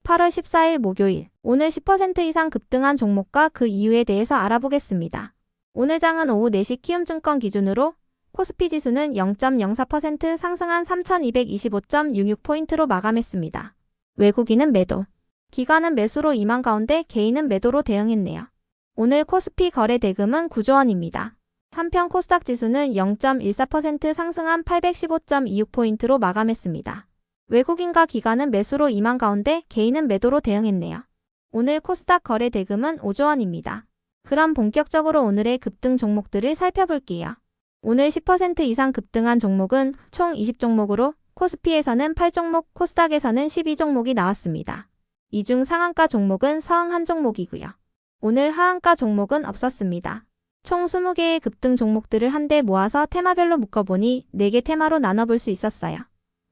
8월 14일 목요일, 오늘 10% 이상 급등한 종목과 그 이유에 대해서 알아보겠습니다. 오늘 장은 오후 4시 키움증권 기준으로 코스피 지수는 0.04% 상승한 3225.66포인트로 마감했습니다. 외국인은 매도, 기관은 매수로 임한 가운데 개인은 매도로 대응했네요. 오늘 코스피 거래 대금은 9조 원입니다. 한편 코스닥 지수는 0.14% 상승한 815.26포인트로 마감했습니다. 외국인과 기관은 매수로 임한 가운데 개인은 매도로 대응했네요. 오늘 코스닥 거래 대금은 5조 원입니다. 그럼 본격적으로 오늘의 급등 종목들을 살펴볼게요. 오늘 10% 이상 급등한 종목은 총 20종목으로 코스피에서는 8종목, 코스닥에서는 12종목이 나왔습니다. 이 중 상한가 종목은 서응 1종목이고요. 오늘 하한가 종목은 없었습니다. 총 20개의 급등 종목들을 한데 모아서 테마별로 묶어보니 4개 테마로 나눠볼 수 있었어요.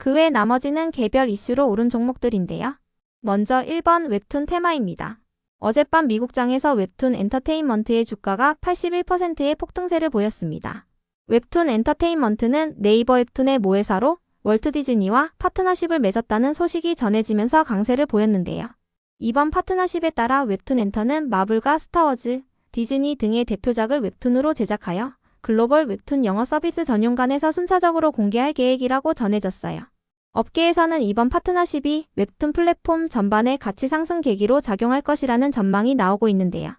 그 외 나머지는 개별 이슈로 오른 종목들인데요. 먼저 1번 웹툰 테마입니다. 어젯밤 미국장에서 웹툰 엔터테인먼트의 주가가 81%의 폭등세를 보였습니다. 웹툰 엔터테인먼트는 네이버 웹툰의 모회사로 월트 디즈니와 파트너십을 맺었다는 소식이 전해지면서 강세를 보였는데요. 이번 파트너십에 따라 웹툰 엔터는 마블과 스타워즈, 디즈니 등의 대표작을 웹툰으로 제작하여 글로벌 웹툰 영어 서비스 전용관에서 순차적으로 공개할 계획이라고 전해졌어요. 업계에서는 이번 파트너십이 웹툰 플랫폼 전반의 가치 상승 계기로 작용할 것이라는 전망이 나오고 있는데요.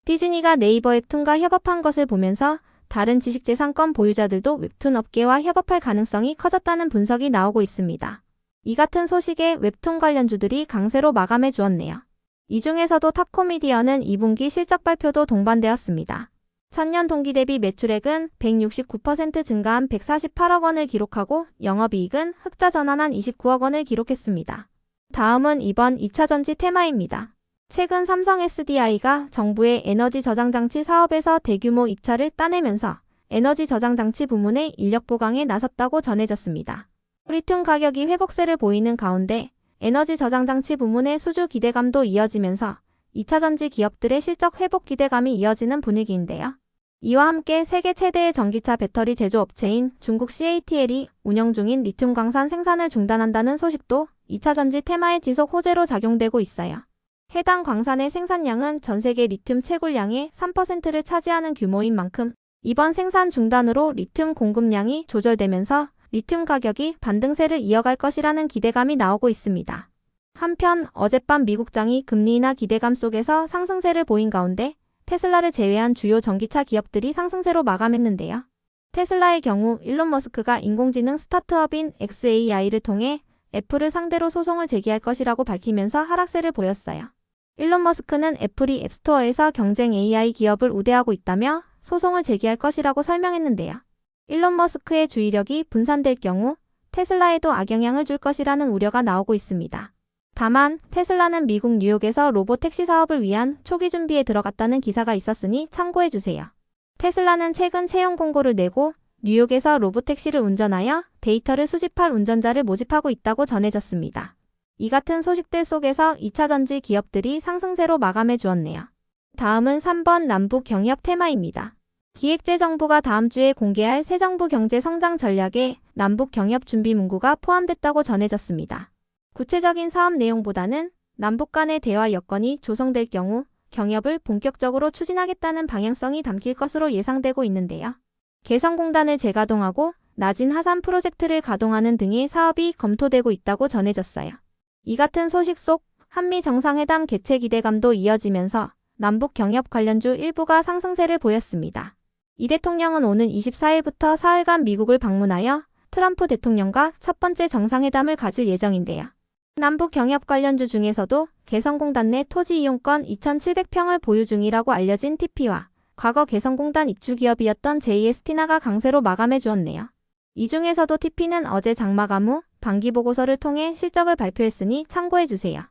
디즈니가 네이버 웹툰과 협업한 것을 보면서 다른 지식재산권 보유자들도 웹툰 업계와 협업할 가능성이 커졌다는 분석이 나오고 있습니다. 이 같은 소식에 웹툰 관련주들이 강세로 마감해 주었네요. 이 중에서도 탑코미디어는 2분기 실적 발표도 동반되었습니다. 전년 동기 대비 매출액은 169% 증가한 148억 원을 기록하고 영업이익은 흑자 전환한 29억 원을 기록했습니다. 다음은 이번 2차전지 테마입니다. 최근 삼성 SDI가 정부의 에너지 저장장치 사업에서 대규모 입찰을 따내면서 에너지 저장장치 부문의 인력 보강에 나섰다고 전해졌습니다. 리튬 가격이 회복세를 보이는 가운데 에너지 저장장치 부문의 수주 기대감도 이어지면서 2차전지 기업들의 실적 회복 기대감이 이어지는 분위기인데요. 이와 함께 세계 최대의 전기차 배터리 제조업체인 중국 CATL이 운영 중인 리튬 광산 생산을 중단한다는 소식도 2차전지 테마의 지속 호재로 작용되고 있어요. 해당 광산의 생산량은 전 세계 리튬 채굴량의 3%를 차지하는 규모인 만큼 이번 생산 중단으로 리튬 공급량이 조절되면서 리튬 가격이 반등세를 이어갈 것이라는 기대감이 나오고 있습니다. 한편 어젯밤 미국장이 금리 인하 기대감 속에서 상승세를 보인 가운데 테슬라를 제외한 주요 전기차 기업들이 상승세로 마감했는데요. 테슬라의 경우 일론 머스크가 인공지능 스타트업인 xAI를 통해 애플을 상대로 소송을 제기할 것이라고 밝히면서 하락세를 보였어요. 일론 머스크는 애플이 앱스토어에서 경쟁 AI 기업을 우대하고 있다며 소송을 제기할 것이라고 설명했는데요. 일론 머스크의 주의력이 분산될 경우 테슬라에도 악영향을 줄 것이라는 우려가 나오고 있습니다. 다만 테슬라는 미국 뉴욕에서 로봇 택시 사업을 위한 초기 준비에 들어갔다는 기사가 있었으니 참고해주세요. 테슬라는 최근 채용 공고를 내고 뉴욕에서 로봇 택시를 운전하여 데이터를 수집할 운전자를 모집하고 있다고 전해졌습니다. 이 같은 소식들 속에서 2차전지 기업들이 상승세로 마감해 주었네요. 다음은 3번 남북 경협 테마입니다. 기획재정부가 다음 주에 공개할 새 정부 경제 성장 전략에 남북 경협 준비 문구가 포함됐다고 전해졌습니다. 구체적인 사업 내용보다는 남북 간의 대화 여건이 조성될 경우 경협을 본격적으로 추진하겠다는 방향성이 담길 것으로 예상되고 있는데요. 개성공단을 재가동하고 낮은 하산 프로젝트를 가동하는 등의 사업이 검토되고 있다고 전해졌어요. 이 같은 소식 속 한미 정상회담 개최 기대감도 이어지면서 남북 경협 관련주 일부가 상승세를 보였습니다. 이 대통령은 오는 24일부터 사흘간 미국을 방문하여 트럼프 대통령과 첫 번째 정상회담을 가질 예정인데요. 남북 경협 관련주 중에서도 개성공단 내 토지 이용권 2,700평을 보유 중이라고 알려진 TP와 과거 개성공단 입주기업이었던 JS티나가 강세로 마감해 주었네요. 이 중에서도 TP는 어제 장마감 후 반기보고서를 통해 실적을 발표했으니 참고해주세요.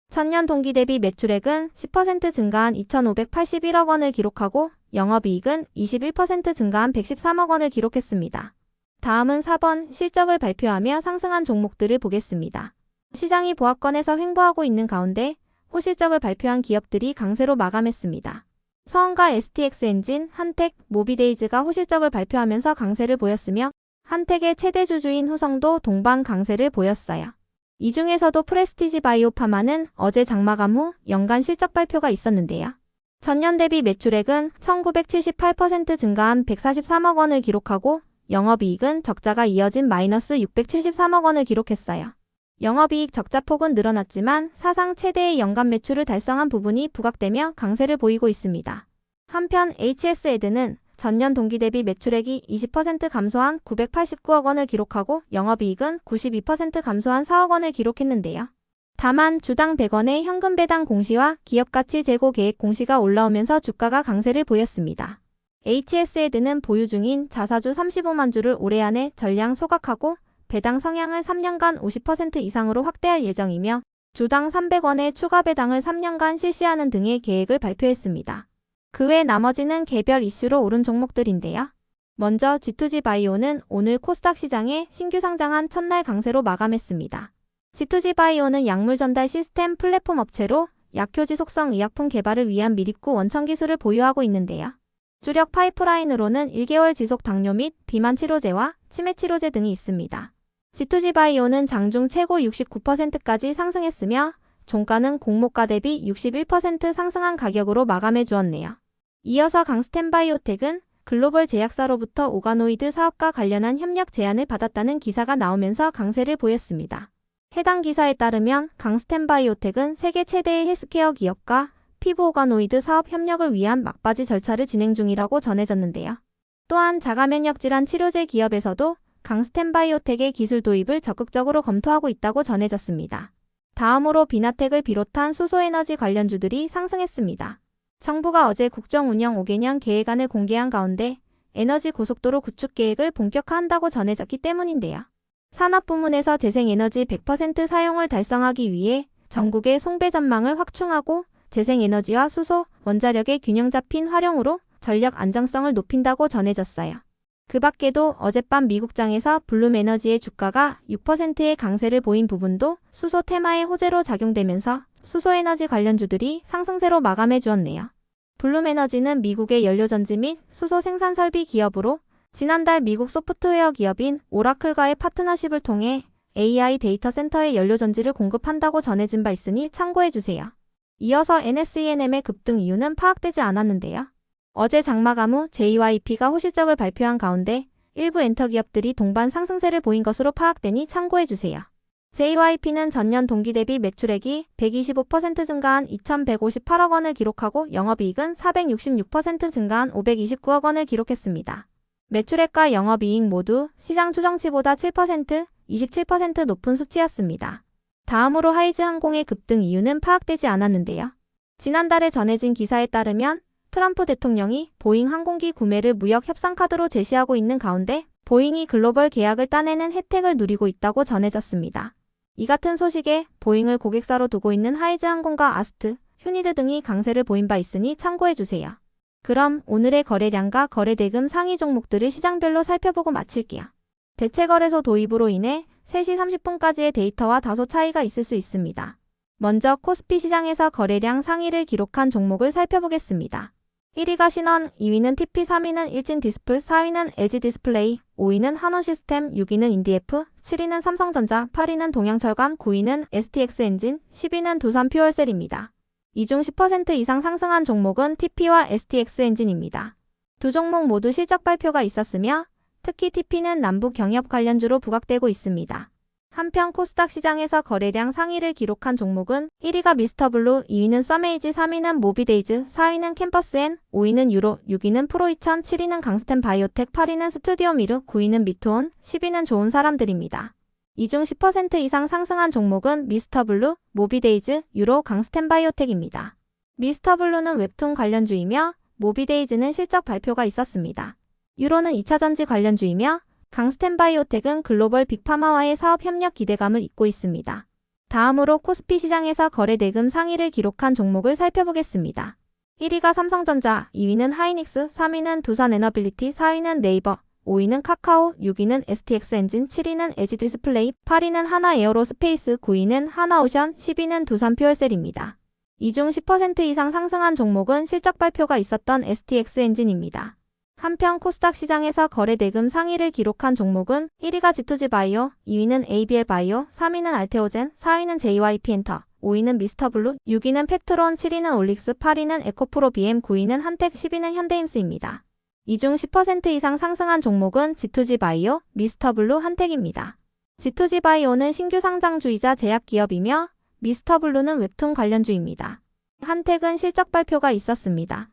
전년 동기 대비 매출액은 10% 증가한 2,581억 원을 기록하고 영업이익은 21% 증가한 113억 원을 기록했습니다. 다음은 4번 실적을 발표하며 상승한 종목들을 보겠습니다. 시장이 보합권에서 횡보하고 있는 가운데 호실적을 발표한 기업들이 강세로 마감했습니다. 서원과 STX엔진, 한택, 모비데이즈가 호실적을 발표하면서 강세를 보였으며 한택의 최대 주주인 후성도 동반 강세를 보였어요. 이 중에서도 프레스티지 바이오파마는 어제 장마감 후 연간 실적 발표가 있었는데요. 전년 대비 매출액은 1978% 증가한 143억 원을 기록하고 영업이익은 적자가 이어진 마이너스 673억 원을 기록했어요. 영업이익 적자폭은 늘어났지만 사상 최대의 연간 매출을 달성한 부분이 부각되며 강세를 보이고 있습니다. 한편 HS에드는 전년 동기 대비 매출액이 20% 감소한 989억 원을 기록하고 영업이익은 92% 감소한 4억 원을 기록했는데요. 다만 주당 100원의 현금 배당 공시와 기업가치 재고 계획 공시가 올라오면서 주가가 강세를 보였습니다. HS에드는 보유 중인 자사주 35만 주를 올해 안에 전량 소각하고 배당 성향을 3년간 50% 이상으로 확대할 예정이며 주당 300원의 추가 배당을 3년간 실시하는 등의 계획을 발표했습니다. 그 외 나머지는 개별 이슈로 오른 종목들인데요. 먼저 G2G 바이오는 오늘 코스닥 시장에 신규 상장한 첫날 강세로 마감했습니다. G2G 바이오는 약물 전달 시스템 플랫폼 업체로 약효 지속성 의약품 개발을 위한 미립구 원천 기술을 보유하고 있는데요. 주력 파이프라인으로는 1개월 지속 당뇨 및 비만 치료제와 치매 치료제 등이 있습니다. G2G 바이오는 장중 최고 69%까지 상승했으며 종가는 공모가 대비 61% 상승한 가격으로 마감해 주었네요. 이어서 강스텐 바이오텍은 글로벌 제약사로부터 오가노이드 사업과 관련한 협력 제안을 받았다는 기사가 나오면서 강세를 보였습니다. 해당 기사에 따르면 강스텐 바이오텍은 세계 최대의 헬스케어 기업과 피부 오가노이드 사업 협력을 위한 막바지 절차를 진행 중이라고 전해졌는데요. 또한 자가면역 질환 치료제 기업에서도 강스텐 바이오텍의 기술 도입을 적극적으로 검토하고 있다고 전해졌습니다. 다음으로 비나텍을 비롯한 수소에너지 관련주들이 상승했습니다. 정부가 어제 국정운영 5개년 계획안을 공개한 가운데 에너지 고속도로 구축 계획을 본격화한다고 전해졌기 때문인데요. 산업부문에서 재생에너지 100% 사용을 달성하기 위해 전국의 송배 전망을 확충하고 재생에너지와 수소, 원자력의 균형 잡힌 활용으로 전력 안정성을 높인다고 전해졌어요. 그 밖에도 어젯밤 미국장에서 블룸에너지의 주가가 6%의 강세를 보인 부분도 수소 테마의 호재로 작용되면서 수소에너지 관련주들이 상승세로 마감해 주었네요. 블룸에너지는 미국의 연료전지 및 수소 생산 설비 기업으로 지난달 미국 소프트웨어 기업인 오라클과의 파트너십을 통해 AI 데이터 센터에 연료전지를 공급한다고 전해진 바 있으니 참고해 주세요. 이어서 NSENM의 급등 이유는 파악되지 않았는데요. 어제 장마감 후 JYP가 호실적을 발표한 가운데 일부 엔터 기업들이 동반 상승세를 보인 것으로 파악되니 참고해 주세요. JYP는 전년 동기 대비 매출액이 125% 증가한 2,158억 원을 기록하고 영업이익은 466% 증가한 529억 원을 기록했습니다. 매출액과 영업이익 모두 시장 추정치보다 7%, 27% 높은 수치였습니다. 다음으로 하이즈항공의 급등 이유는 파악되지 않았는데요. 지난달에 전해진 기사에 따르면 트럼프 대통령이 보잉 항공기 구매를 무역 협상 카드로 제시하고 있는 가운데 보잉이 글로벌 계약을 따내는 혜택을 누리고 있다고 전해졌습니다. 이 같은 소식에 보잉을 고객사로 두고 있는 하이즈항공과 아스트, 휴니드 등이 강세를 보인 바 있으니 참고해 주세요. 그럼 오늘의 거래량과 거래대금 상위 종목들을 시장별로 살펴보고 마칠게요. 대체거래소 도입으로 인해 3시 30분까지의 데이터와 다소 차이가 있을 수 있습니다. 먼저 코스피 시장에서 거래량 상위를 기록한 종목을 살펴보겠습니다. 1위가 신원, 2위는 TP, 3위는 일진디스플, 4위는 LG디스플레이, 5위는 한원시스템, 6위는 인디에프, 7위는 삼성전자, 8위는 동양철강, 9위는 STX엔진, 10위는 두산퓨얼셀입니다. 이 중 10% 이상 상승한 종목은 TP와 STX엔진입니다. 두 종목 모두 실적 발표가 있었으며 특히 TP는 남북 경협 관련주로 부각되고 있습니다. 한편 코스닥 시장에서 거래량 상위를 기록한 종목은 1위가 미스터블루, 2위는 써메이지, 3위는 모비데이즈, 4위는 캠퍼스엔, 5위는 유로, 6위는 프로2000, 7위는 강스텐 바이오텍, 8위는 스튜디오 미르, 9위는 미투온, 10위는 좋은 사람들입니다. 이 중 10% 이상 상승한 종목은 미스터블루, 모비데이즈, 유로, 강스텐 바이오텍입니다. 미스터블루는 웹툰 관련주이며 모비데이즈는 실적 발표가 있었습니다. 유로는 2차전지 관련주이며 강스텐 바이오텍은 글로벌 빅파마와의 사업 협력 기대감을 잇고 있습니다. 다음으로 코스피 시장에서 거래대금 상위를 기록한 종목을 살펴보겠습니다. 1위가 삼성전자, 2위는 하이닉스, 3위는 두산에너빌리티, 4위는 네이버, 5위는 카카오, 6위는 STX엔진, 7위는 LG디스플레이, 8위는 하나에어로스페이스, 9위는 하나오션, 10위는 두산퓨얼셀입니다. 이 중 10% 이상 상승한 종목은 실적 발표가 있었던 STX엔진입니다. 한편 코스닥 시장에서 거래 대금 상위를 기록한 종목은 1위가 G2G 바이오, 2위는 ABL 바이오, 3위는 알테오젠, 4위는 JYP 엔터, 5위는 미스터블루, 6위는 팩트론, 7위는 올릭스, 8위는 에코프로 BM, 9위는 한택, 10위는 현대임스입니다. 이 중 10% 이상 상승한 종목은 G2G 바이오, 미스터블루, 한택입니다. G2G 바이오는 신규 상장주이자 제약기업이며 미스터블루는 웹툰 관련주입니다. 한택은 실적 발표가 있었습니다.